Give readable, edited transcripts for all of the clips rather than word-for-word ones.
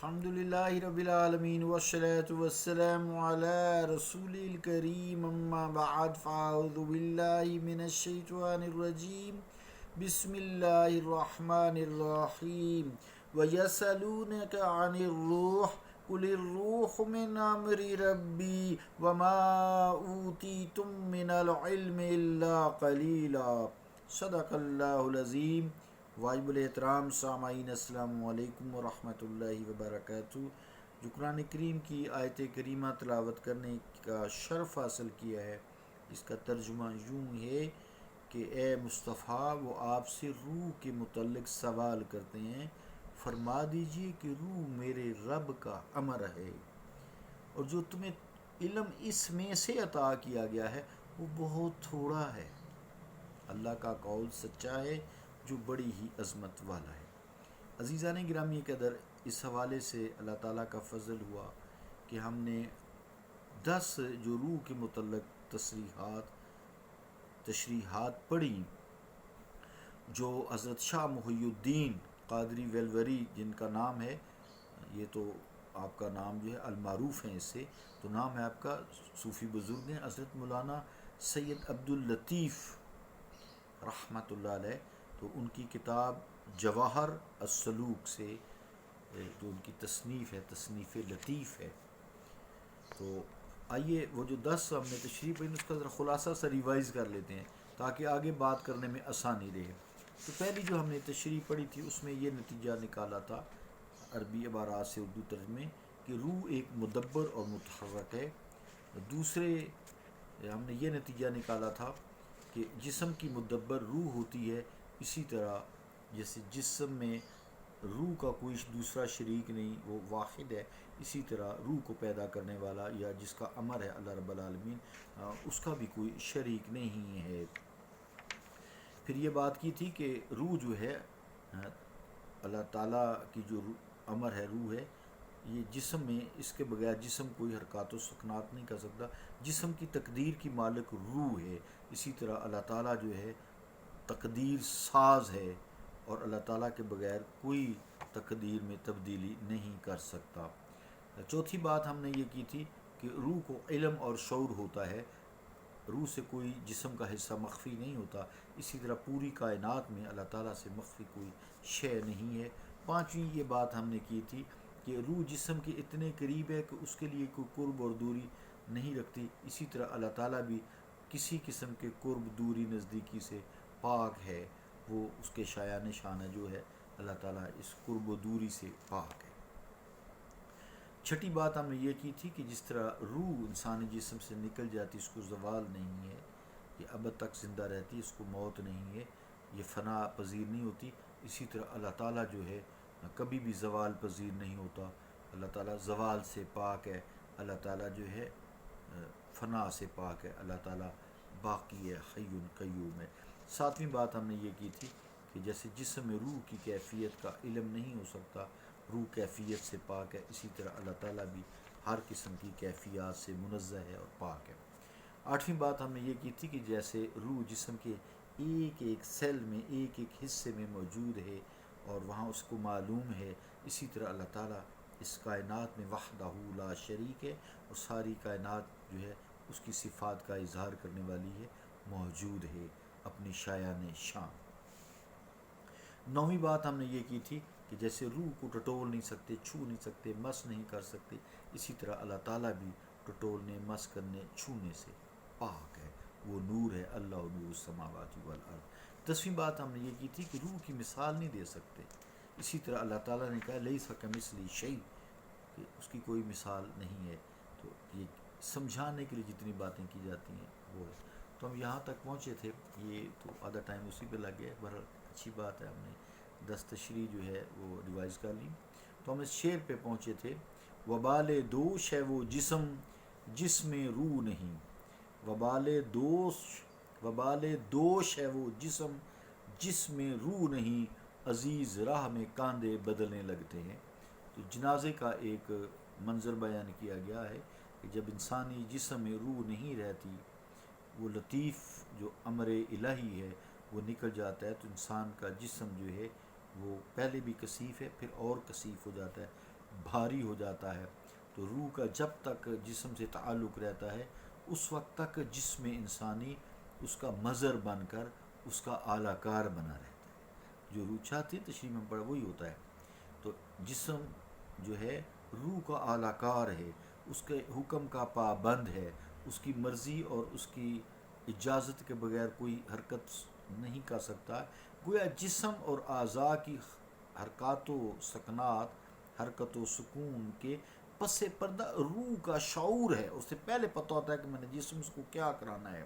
الحمدللہ رب العالمین والصلاة والسلام علی رسول الکریم اما بعد فاعوذ باللہ من الشیطان الرجیم بسم اللہ الرحمن الرحیم وَيَسْأَلُونَكَ عَنِ الرُّوحِ قُلِ الرُّوحُ مِنْ أَمْرِ رَبِّي وَمَا أُوتِيتُم مِّنَ الْعِلْمِ إِلَّا قَلِيلًا صدق اللہ العظیم۔ واجب الاحترام سامعین السلام علیکم ورحمۃ اللہ وبرکاتہ۔ جو قرآن کریم کی آیت کریمہ تلاوت کرنے کا شرف حاصل کیا ہے، اس کا ترجمہ یوں ہے کہ اے مصطفیٰ، وہ آپ سے روح کے متعلق سوال کرتے ہیں، فرما دیجئے کہ روح میرے رب کا امر ہے، اور جو تمہیں علم اس میں سے عطا کیا گیا ہے وہ بہت تھوڑا ہے۔ اللہ کا قول سچا ہے جو بڑی ہی عظمت والا ہے۔ عزیزان گرامی قدر، اس حوالے سے اللہ تعالیٰ کا فضل ہوا کہ ہم نے 10 جو روح کے متعلق تشریحات پڑھی، جو حضرت شاہ محی الدین قادری ویلوری جن کا نام ہے، یہ تو آپ کا نام جو ہے المعروف ہیں، اس سے تو نام ہے آپ کا، صوفی بزرگ ہیں حضرت مولانا سید عبداللطیف رحمۃ اللہ علیہ، تو ان کی کتاب جواہر السلوک سے جو ان کی تصنیف ہے، تصنیف لطیف ہے۔ تو آئیے وہ جو 10 ہم نے تشریح پڑھی اس کا ذرا خلاصہ سا ریوائز کر لیتے ہیں تاکہ آگے بات کرنے میں آسانی رہے۔ تو پہلی جو ہم نے تشریح پڑھی تھی اس میں یہ نتیجہ نکالا تھا عربی عبارات سے اردو ترجمے کہ روح ایک مدبر اور متحرک ہے۔ دوسرے ہم نے یہ نتیجہ نکالا تھا کہ جسم کی مدبر روح ہوتی ہے، اسی طرح جیسے جسم میں روح کا کوئی دوسرا شریک نہیں، وہ واحد ہے، اسی طرح روح کو پیدا کرنے والا یا جس کا امر ہے اللہ رب العالمین، اس کا بھی کوئی شریک نہیں ہے۔ پھر یہ بات کی تھی کہ روح جو ہے اللہ تعالیٰ کی جو امر ہے، روح ہے، یہ جسم میں اس کے بغیر جسم کوئی حرکات و سکنات نہیں کر سکتا۔ جسم کی تقدیر کی مالک روح ہے، اسی طرح اللہ تعالیٰ جو ہے تقدیر ساز ہے، اور اللہ تعالیٰ کے بغیر کوئی تقدیر میں تبدیلی نہیں کر سکتا۔ چوتھی بات ہم نے یہ کی تھی کہ روح کو علم اور شعور ہوتا ہے، روح سے کوئی جسم کا حصہ مخفی نہیں ہوتا، اسی طرح پوری کائنات میں اللہ تعالیٰ سے مخفی کوئی شے نہیں ہے۔ پانچویں یہ بات ہم نے کی تھی کہ روح جسم کے اتنے قریب ہے کہ اس کے لیے کوئی قرب اور دوری نہیں رکھتی، اسی طرح اللہ تعالیٰ بھی کسی قسم کے قرب، دوری، نزدیکی سے پاک ہے، وہ اس کے شایان نشانہ جو ہے اللہ تعالیٰ اس قرب و دوری سے پاک ہے۔ چھٹی بات ہم نے یہ کی تھی کہ جس طرح روح انسانی جسم سے نکل جاتی، اس کو زوال نہیں ہے، یہ ابد تک زندہ رہتی، اس کو موت نہیں ہے، یہ فنا پذیر نہیں ہوتی، اسی طرح اللہ تعالیٰ جو ہے کبھی بھی زوال پذیر نہیں ہوتا، اللہ تعالیٰ زوال سے پاک ہے، اللہ تعالیٰ جو ہے فنا سے پاک ہے، اللہ تعالیٰ باقی ہے، حی قیوم ہے۔ ساتویں بات ہم نے یہ کی تھی کہ جیسے جسم میں روح کی کیفیت کا علم نہیں ہو سکتا، روح کیفیت سے پاک ہے، اسی طرح اللہ تعالیٰ بھی ہر قسم کی کیفیات سے منزہ ہے اور پاک ہے۔ آٹھویں بات ہم نے یہ کی تھی کہ جیسے روح جسم کے ایک ایک سیل میں، ایک ایک حصے میں موجود ہے اور وہاں اس کو معلوم ہے، اسی طرح اللہ تعالیٰ اس کائنات میں وحدہ لا شریک ہے، اور ساری کائنات جو ہے اس کی صفات کا اظہار کرنے والی ہے، موجود ہے اپنی شایان شان۔ نویں بات ہم نے یہ کی تھی کہ جیسے روح کو ٹٹول نہیں سکتے، چھو نہیں سکتے، مس نہیں کر سکتے، اسی طرح اللہ تعالیٰ بھی ٹٹولنے، مس کرنے، چھونے سے پاک ہے، وہ نور ہے، اللہ نور السماوات والارض۔ 10ویں بات ہم نے یہ کی تھی کہ روح کی مثال نہیں دے سکتے، اسی طرح اللہ تعالیٰ نے کہا لیس کمثلہ شیء، کہ اس کی کوئی مثال نہیں ہے، تو یہ سمجھانے کے لیے جتنی باتیں کی جاتی ہیں وہ ہے۔ تو ہم یہاں تک پہنچے تھے، یہ تو آدھا ٹائم اسی پہ لگ گیا، بہرحال اچھی بات ہے، ہم نے 10 تشریح جو ہے وہ ریوائز کر لی۔ تو ہم اس شعر پہ پہنچے تھے، وبال دوش ہے وہ جسم جس میں روح نہیں، وبال دوش ہے وہ جسم جس میں روح نہیں، عزیز راہ میں کاندھے بدلنے لگتے ہیں۔ تو جنازے کا ایک منظر بیان کیا گیا ہے کہ جب انسانی جسم میں روح نہیں رہتی، وہ لطیف جو امر الہی ہے وہ نکل جاتا ہے، تو انسان کا جسم جو ہے وہ پہلے بھی کثیف ہے، پھر اور کثیف ہو جاتا ہے، بھاری ہو جاتا ہے تو روح کا جب تک جسم سے تعلق رہتا ہے اس وقت تک جسم انسانی اس کا مظہر بن کر اس کا اعلی کار بنا رہتا ہے. جو روح چاہتی ہے تشریح میں پڑا وہی ہوتا ہے. تو جسم جو ہے روح کا اعلی کار ہے، اس کے حکم کا پابند ہے، اس کی مرضی اور اس کی اجازت کے بغیر کوئی حرکت نہیں کر سکتا. گویا جسم اور اعضاء کی حرکات و سکنات، حرکت و سکون کے پس پردہ روح کا شعور ہے. اس سے پہلے پتہ ہوتا ہے کہ میں نے جسم کو کیا کرانا ہے.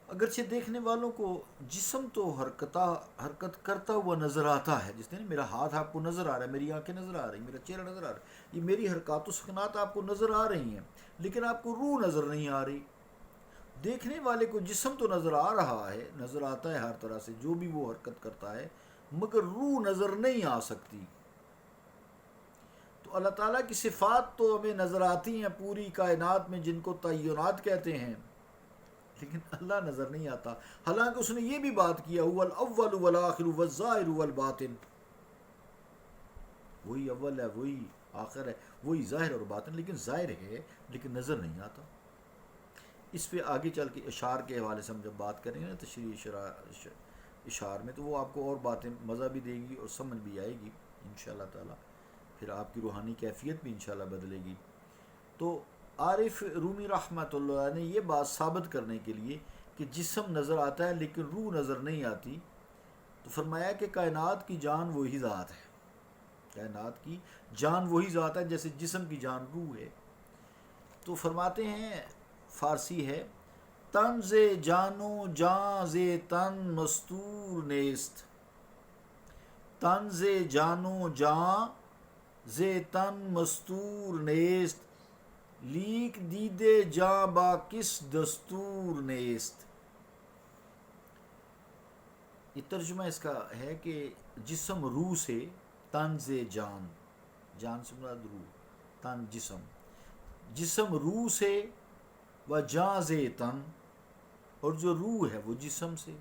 اگرچہ دیکھنے والوں کو جسم تو حرکت کرتا ہوا نظر آتا ہے، جس نے میرا ہاتھ آپ کو نظر آ رہا ہے، میری آنکھیں نظر آ رہی ہیں، میرا چہرہ نظر آ رہا ہے، یہ میری حرکات و سکنات آپ کو نظر آ رہی ہیں، لیکن آپ کو روح نظر نہیں آ رہی. دیکھنے والے کو جسم تو نظر آ رہا ہے، نظر آتا ہے ہر طرح سے جو بھی وہ حرکت کرتا ہے، مگر روح نظر نہیں آ سکتی. تو اللہ تعالیٰ کی صفات تو ہمیں نظر آتی ہیں پوری کائنات میں، جن کو تعینات کہتے ہیں، لیکن اللہ نظر نہیں آتا. حالانکہ اس نے یہ بھی بات کیا هو الاول والآخر والظاہر والباطن، وہی اول ہے، وہی آخر ہے، وہی ظاہر اور باطن، لیکن ظاہر ہے لیکن نظر نہیں آتا. اس پہ آگے چل کے اشعار کے حوالے سے ہم جب بات کریں گے نا تشریح اشعار میں، تو وہ آپ کو اور باتیں مزہ بھی دے گی اور سمجھ بھی آئے گی انشاءاللہ تعالی. پھر آپ کی روحانی کیفیت بھی انشاءاللہ بدلے گی. تو عارف رومی رحمۃ اللہ علیہ نے یہ بات ثابت کرنے کے لیے کہ جسم نظر آتا ہے لیکن روح نظر نہیں آتی، تو فرمایا کہ کائنات کی جان وہی ذات ہے. کائنات کی جان وہی ذات ہے جیسے جسم کی جان روح ہے. تو فرماتے ہیں، فارسی ہے، تن ز جانو جاں ز تن مستور نیست. تن ز جانو جاں ز تن مستور نیست، لیک دیدے جاں با کس دستور نیست. یہ ترجمہ اس کا ہے کہ جسم روح سے، تن سے جان، جان سے مراد روح، تن جسم، جسم روح سے، و جاں سے تن، اور جو روح ہے وہ جسم سے،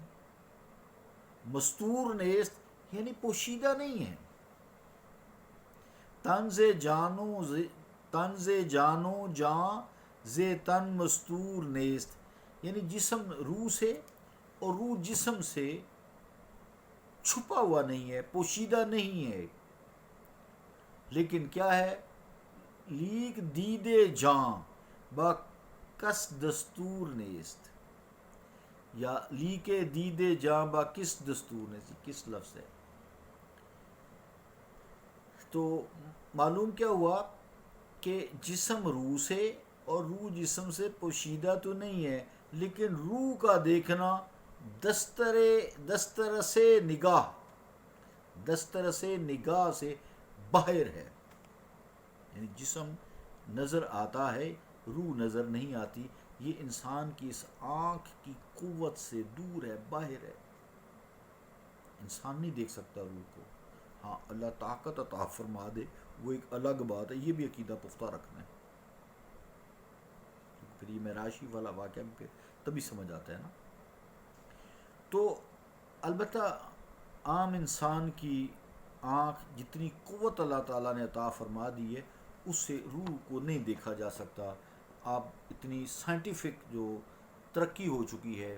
مستور نیست یعنی پوشیدہ نہیں ہے. تن سے جانو جاں زے تن مستور نیست، یعنی جسم روح سے اور روح جسم سے چھپا ہوا نہیں ہے، پوشیدہ نہیں ہے. لیکن کیا ہے؟ لیک دیدے جاں با کس دستور نیست، یا لیک دیدے جاں با کس دستور نیست، کس لفظ ہے. تو معلوم کیا ہوا کہ جسم روح سے اور روح جسم سے پوشیدہ تو نہیں ہے، لیکن روح کا دیکھنا دسترس نگاہ سے باہر ہے. یعنی جسم نظر آتا ہے، روح نظر نہیں آتی. یہ انسان کی اس آنکھ کی قوت سے دور ہے، باہر ہے. انسان نہیں دیکھ سکتا روح کو. ہاں اللہ طاقت عطا فرما دے وہ ایک الگ بات ہے، یہ بھی عقیدہ پختہ رکھنا ہے. پھر یہ معراجی والا واقعہ بھی پھر تبھی سمجھ آتا ہے نا. تو البتہ عام انسان کی آنکھ جتنی قوت اللہ تعالیٰ نے عطا فرما دی ہے اس سے روح کو نہیں دیکھا جا سکتا. آپ اتنی سائنٹیفک جو ترقی ہو چکی ہے،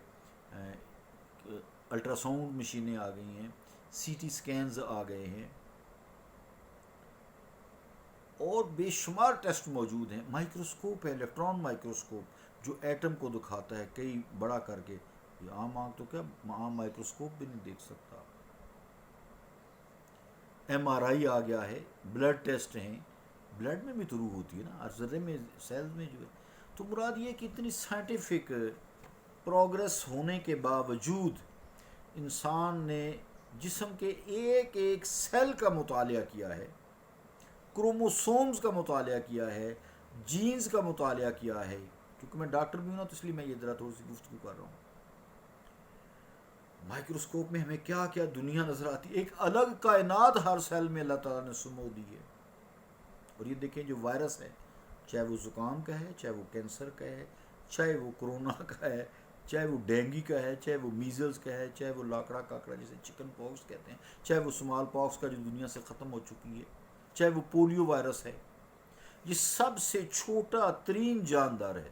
الٹرا ساؤنڈ مشینیں آ گئی ہیں، سی ٹی سکینز آ گئے ہیں، اور بے شمار ٹیسٹ موجود ہیں. مائکروسکوپ ہے، الیکٹران مائکروسکوپ جو ایٹم کو دکھاتا ہے کئی بڑا کر کے. یہ عام آنکھ تو کیا عام مائکروسکوپ بھی نہیں دیکھ سکتا. ایم آر آئی آ گیا ہے، بلڈ ٹیسٹ ہیں، بلڈ میں بھی تو روح ہوتی ہے نا، ہر ذرے میں، سیلز میں جو ہے. تو مراد یہ کہ اتنی سائنٹیفک پروگریس ہونے کے باوجود انسان نے جسم کے ایک ایک سیل کا مطالعہ کیا ہے، کروموسومز کا مطالعہ کیا ہے، جینز کا مطالعہ کیا ہے. کیونکہ میں ڈاکٹر بھی ہوں نا تو اس لیے میں یہ ذرا تھوڑی سی گفتگو کر رہا ہوں. مائکروسکوپ میں ہمیں کیا کیا دنیا نظر آتی ہے، ایک الگ کائنات ہر سیل میں اللہ تعالیٰ نے سمو دی ہے. اور یہ دیکھیں جو وائرس ہے، چاہے وہ زکام کا ہے، چاہے وہ کینسر کا ہے، چاہے وہ کرونا کا ہے، چاہے وہ ڈینگی کا ہے، چاہے وہ میزلز کا ہے، چاہے وہ لاکڑا کاکڑا جسے چکن پاکس کہتے ہیں، چاہے وہ سمال پاکس کا جو دنیا سے ختم ہو چکی ہے، چاہے وہ پولیو وائرس ہے، یہ سب سے چھوٹا ترین جاندار ہے.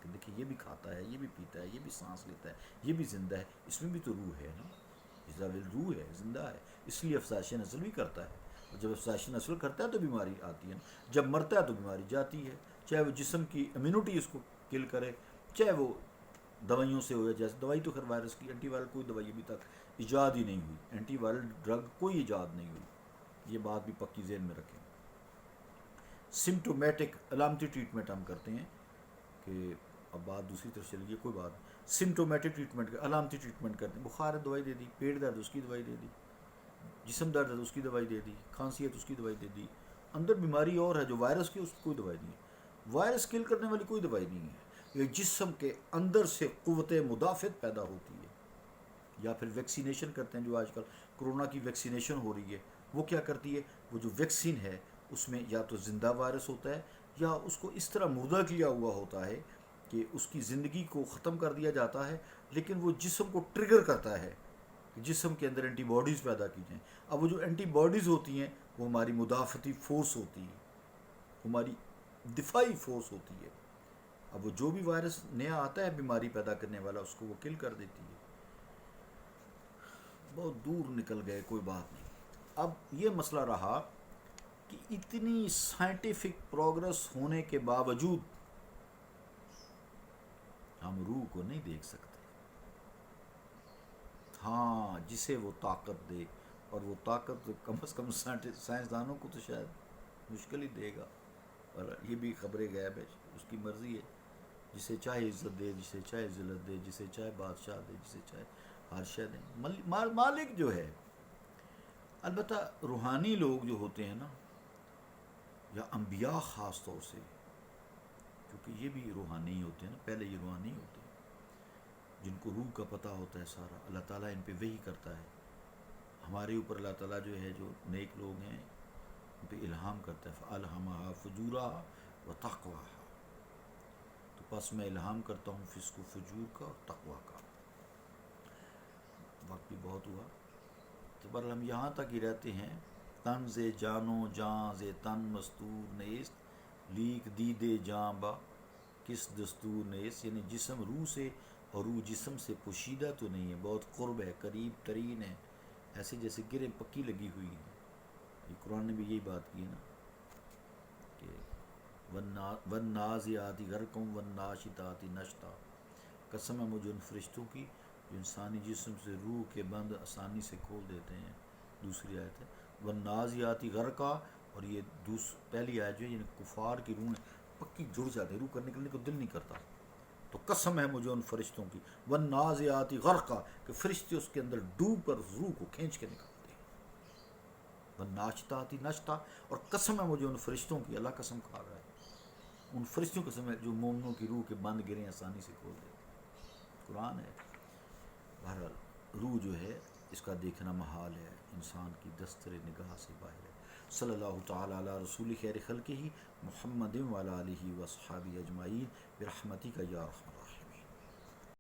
دیکھیے یہ بھی کھاتا ہے، یہ بھی پیتا ہے، یہ بھی سانس لیتا ہے، یہ بھی زندہ ہے، اس میں بھی تو روح ہے نا، روح ہے، زندہ ہے، اس لیے افزائش نسل بھی کرتا ہے. اور جب افزائش نسل کرتا ہے تو بیماری آتی ہے، جب مرتا ہے تو بیماری جاتی ہے، چاہے وہ جسم کی امیونٹی اس کو کل کرے، چاہے وہ دوائیوں سے ہو، یا جیسے دوائی تو خیر وائرس کی، اینٹی وائرل کوئی دوائی ابھی تک ایجاد ہی نہیں ہوئی، اینٹی وائرل ڈرگ کوئی ایجاد نہیں ہوئی، یہ بات بھی پکی ذہن میں رکھیں. سمٹومیٹک علامتی ٹریٹمنٹ ہم کرتے ہیں کہ اب بات دوسری طرف چلی گئی، کوئی بات نہیں. سمٹومیٹک ٹریٹمنٹ علامتی ٹریٹمنٹ کرتے ہیں، بخار ہے دوائی دے دی، پیٹ درد اس کی دوائی دے دی، جسم درد ہے اس کی دوائی دے دی، کھانسی ہے تو اس کی دوائی دے دی. اندر بیماری اور ہے جو وائرس کی، اس کی کوئی دوائی نہیں ہے، وائرس کل کرنے والی کوئی دوائی نہیں ہے. یہ جسم کے اندر سے قوت مدافعت پیدا ہوتی ہے. یا پھر ویکسینیشن کرتے ہیں، جو آج کل کرونا کی ویکسینیشن ہو رہی ہے، وہ کیا کرتی ہے، وہ جو ویکسین ہے اس میں یا تو زندہ وائرس ہوتا ہے، یا اس کو اس طرح مردہ کیا ہوا ہوتا ہے کہ اس کی زندگی کو ختم کر دیا جاتا ہے، لیکن وہ جسم کو ٹریگر کرتا ہے کہ جسم کے اندر اینٹی باڈیز پیدا کی جائیں. اب وہ جو اینٹی باڈیز ہوتی ہیں وہ ہماری مدافعتی فورس ہوتی ہے، ہماری دفاعی فورس ہوتی ہے. اب وہ جو بھی وائرس نیا آتا ہے بیماری پیدا کرنے والا، اس کو وہ کل کر دیتی ہے. بہت دور نکل گئے، کوئی بات نہیں. اب یہ مسئلہ رہا کہ اتنی سائنٹیفک پروگرس ہونے کے باوجود ہم روح کو نہیں دیکھ سکتے. ہاں، جسے وہ طاقت دے، اور وہ طاقت کم از کم سائنسدانوں کو تو شاید مشکل ہی دے گا، اور یہ بھی خبر غیب ہے، اس کی مرضی ہے، جسے چاہے عزت دے، جسے چاہے ذلت دے، جسے چاہے بادشاہ دے، جسے چاہے ہر شے دے. مالک جو ہے. البتہ روحانی لوگ جو ہوتے ہیں نا، یا انبیاء خاص طور سے، کیونکہ یہ بھی روحانی ہی ہوتے ہیں نا، پہلے یہ روحانی ہوتے ہیں، جن کو روح کا پتہ ہوتا ہے سارا، اللہ تعالیٰ ان پہ وحی کرتا ہے. ہمارے اوپر اللہ تعالیٰ جو ہے، جو نیک لوگ ہیں ان پہ الہام کرتا ہے، فَأَلْهَمَهَا فُجُورَهَا وَتَقْوَاهَا. تو پس میں الہام کرتا ہوں فسق و فجور کا اور تقویٰ کا. وقت بھی بہت ہوا، تو بہرحال ہم یہاں تک ہی رہتے ہیں. تن ز جان و جاں ز تن مستور نیست، لیک دیدے جاں با کس دستور نیست. یعنی جسم روح سے اور روح جسم سے پوشیدہ تو نہیں ہے، بہت قرب ہے، قریب ترین ہے، ایسے جیسے گریں پکی لگی ہوئی ہیں. یہ قرآن نے بھی یہی بات کی ہے نا کہ وَالنَّازِعَاتِ غَرْقًا وَالنَّاشِطَاتِ نَشْطًا. قسم ہے مجھے ان فرشتوں کی جو انسانی جسم سے روح کے بند آسانی سے کھول دیتے ہیں. دوسری آیت ہے وَالنَّازِعَاتِ غَرْقًا، اور یہ پہلی آیت جو ہے، یعنی کفار کی روح پکی جڑ جاتے ہیں، روح کا نکلنے کو دل نہیں کرتا. تو قسم ہے مجھے ان فرشتوں کی، وَالنَّازِعَاتِ غَرْقًا، کہ فرشتے اس کے اندر ڈوب کر روح کو کھینچ کے نکالتے ہیں. وَالنَّاشِطَاتِ نَشْطًا، اور قسم ہے مجھے ان فرشتوں کی، اللہ قسم کھا رہا ہے، ان فرشتوں کی قسم ہے جو مومنوں کی روح کے بند گریں آسانی سے کھول دیتے. قرآن ہے. بہرحال روح جو ہے اس کا دیکھنا محال ہے، انسان کی دستر نگاہ سے باہر ہے. صلی اللہ تعالی علی رسول خیر خلقہ محمد وعلی آلہ وصحبہ اجمعین برحمتک یا ارحم